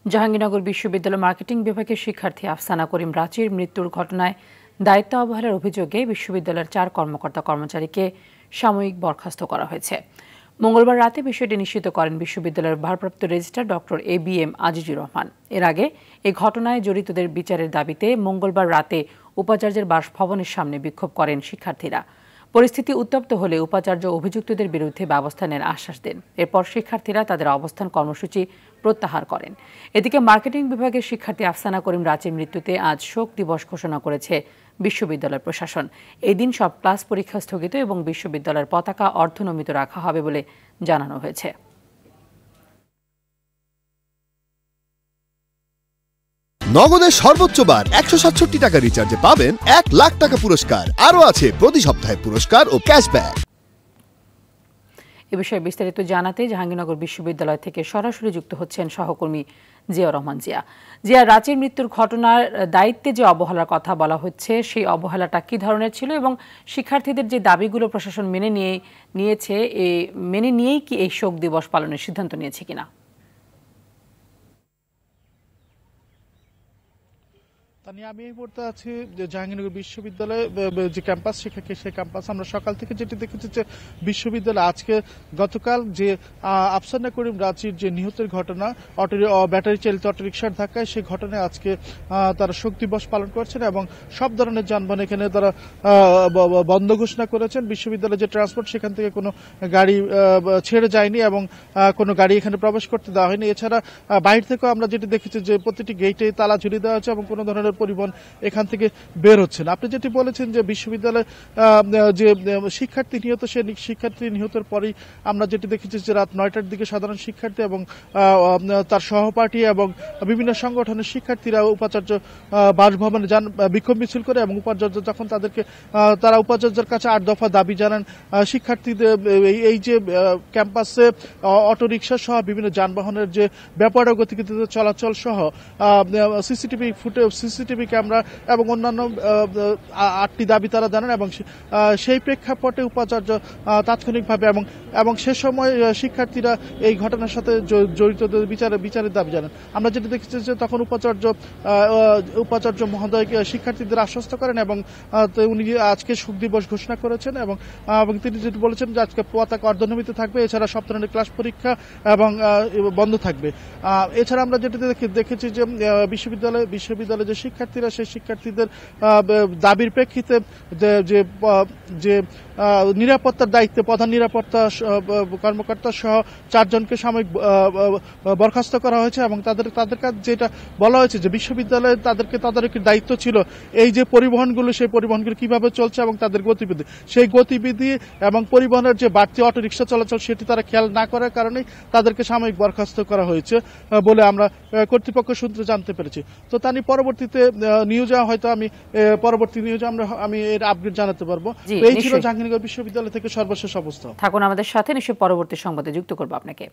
জাহাঙ্গীরনগর বিশ্ববিদ্যালয় মার্কেটিং বিভাগের শিক্ষার্থী আফসানা করিম রাঁচির মৃত্যুর ঘটনায় দায়িত্ব অবহেলার অভিযোগে বিশ্ববিদ্যালয়ের 4 কর্মকর্তা-কর্মচারীকে সাময়িক বরখাস্ত করা হয়েছে। মঙ্গলবার রাতে বিষয়টি নিশ্চিত করেন বিশ্ববিদ্যালয়ের ভারপ্রাপ্ত registrar doctor ABM Azizur Rahman. এর আগে এই ঘটনায় জড়িতদের বিচারের দাবিতে মঙ্গলবার রাতে উপাচার্যের বাসভবনের সামনে বিক্ষোভ করেন শিক্ষার্থীরা। পরিস্থিতি উত্তপ্ত হলে উপাচার্য অভিযুক্তদের বিরুদ্ধে ব্যবস্থা নেন আশ্বাস দেন। এরপর শিক্ষার্থীরা তাদের অবস্থান কর্মসূচি প্রত্যাহার করেন। এদিকে মার্কেটিং বিভাগের শিক্ষার্থী আফসানা করিম রাঁচির মৃত্যুতে আজ শোক দিবস ঘোষণা করেছে বিশ্ববিদ্যালয় প্রশাসন। এই দিন সব ক্লাস পরীক্ষা স্থগিত এবং বিশ্ববিদ্যালয়ের পতাকা অর্ধনমিত রাখা হবে বলে জানানো হয়েছে। নগদের সর্বোচ্চ বার 167 টাকা রিচার্জে পাবেন 1 লাখ টাকা পুরস্কার। আরও আছে প্রতি সপ্তাহে পুরস্কার ও ক্যাশব্যাক। এ বিষয়ে বিস্তারিত জানাতে জাহাঙ্গীরনগর বিশ্ববিদ্যালয় থেকে সরাসরি যুক্ত হচ্ছেন সহকর্মী জিয়াউর রহমান। জিয়া, রাঁচির মৃত্যুর ঘটনার দায়িত্বে যে অবহেলার কথা বলা হচ্ছে, সেই অবহেলাটা কি ধরনের ছিল এবং শিক্ষার্থীদের যে দাবিগুলো প্রশাসন মেনে নিয়েই কি এই শোক দিবস পালনের সিদ্ধান্ত নিয়েছে কিনা? আমি এই মুহূর্তে আছি যে জাহাঙ্গীরনগর বিশ্ববিদ্যালয়ে যে ক্যাম্পাস সেই ক্যাম্পাস আমরা সকাল থেকে যেটি দেখেছি যে বিশ্ববিদ্যালয় আজকে গতকাল যে আফসানা করিম রাঁচির যে নিহতের ঘটনা ব্যাটারি চালিত অটোরিকশার ধাক্কায় সেই ঘটনায় আজকে তারা শোক দিবস পালন করছেন এবং সব ধরনের যানবাহন এখানে তারা বন্ধ ঘোষণা করেছেন। বিশ্ববিদ্যালয়ের যে ট্রান্সপোর্ট সেখান থেকে কোনো গাড়ি ছেড়ে যায়নি এবং কোনো গাড়ি এখানে প্রবেশ করতে দেওয়া হয়নি। এছাড়া বাইরে থেকেও আমরা যেটি দেখেছি যে প্রতিটি গেটে তালা ঝুলিয়ে দেওয়া হয়েছে এবং কোনো ধরনের পরিবহন এখান থেকে বের হচ্ছে না। আপনি যেটি বলেছেন যে বিশ্ববিদ্যালয়ে যে শিক্ষার্থী নিহত, সে শিক্ষার্থী নিহতের পরেই আমরা যেটি দেখেছি যে রাত 9টার দিকে সাধারণ শিক্ষার্থী এবং তার সহপাঠী এবং বিভিন্ন সংগঠনের শিক্ষার্থীরা উপাচার্য বাসভবনে যান, বিক্ষোভ মিছিল করে এবং উপাচার্য যখন তারা উপাচার্যের কাছে 8 দফা দাবি জানান। শিক্ষার্থীদের এই যে ক্যাম্পাসে অটোরিকশা সহ বিভিন্ন যানবাহনের যে ব্যাপারে গতিতে চলাচল সহ সিসিটিভি ক্যামেরা এবং অন্যান্য 8টি দাবি তারা জানান এবং সেই প্রেক্ষাপটে উপাচার্য তাৎক্ষণিকভাবে এবং সে সময় শিক্ষার্থীরা এই ঘটনার সাথে জড়িতদের বিচারের দাবি জানান। আমরা যেটা দেখেছি যে তখন উপাচার্য মহোদয়কে শিক্ষার্থীদের আশ্বস্ত করেন এবং উনি আজকে শোক দিবস ঘোষণা করেছেন এবং তিনি যেটি বলেছেন যে আজকে পতাকা অর্ধনমিত থাকবে। এছাড়া সব ধরনের ক্লাস পরীক্ষা এবং বন্ধ থাকবে। এছাড়া আমরা যেটা দেখেছি যে বিশ্ববিদ্যালয়ে যে শিক্ষার্থীরা, সেই শিক্ষার্থীদের দাবির প্রেক্ষিতে যে নিরাপত্তার দায়িত্বে প্রধান নিরাপত্তা কর্মকর্তা সহ 4 জনকে সাময়িক বরখাস্ত করা হয়েছে এবং তাদের কাছে যেটা বলা হয়েছে যে বিশ্ববিদ্যালয়ে তাদেরকে দায়িত্ব ছিল এই যে পরিবহনগুলো, সেই পরিবহনগুলো কিভাবে চলছে এবং তাদের সেই গতিবিধি এবং পরিবহনের যে বাড়তি অটোরিকশা চলাচল সেটি তারা খেয়াল না করার কারণেই তাদেরকে সাময়িক বরখাস্ত করা হয়েছে বলে আমরা কর্তৃপক্ষ সূত্রে জানতে পেরেছি। তো তা নিয়ে পরবর্তীতে নিউজে হয়তো পরবর্তী নিউজে আমি এর আপডেট জানাতে পারবো। এই ছিল জাহাঙ্গীরনগর বিশ্ববিদ্যালয় থেকে সর্বশেষ অবস্থা। থাকুন আমাদের সাথে, নিশ্চয়ই পরবর্তী সংবাদে যুক্ত করবো আপনাকে।